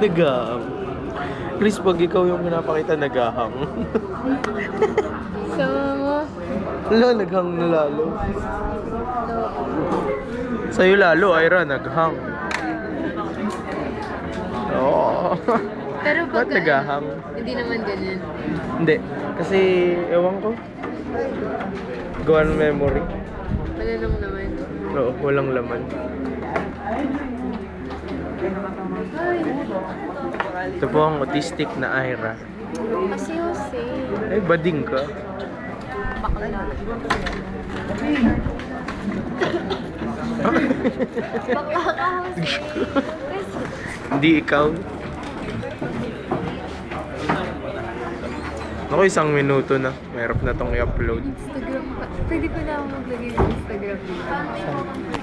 Nagahang. Chris, pag ikaw yung pinapakita, nagahang. Sama mo. Wala, naghang na lalo. Sa'yo lalo, Ira, naghang. Oo. Pero Ba't pag nagahang? hindi naman ganyan. Hindi. Kasi, ewan ko. Gawa ng memory. Wala lang naman. Oo, walang laman. Ito po ang autistic na Ira. Kasi Jose. Ay, bading ka. Bakla. Bakla ka, Jose. Hindi ikaw. Ako, 1 minuto na. Mahirap na tong i-upload. Instagram pa. Pwede ko na ako maglagay ng Instagram dito.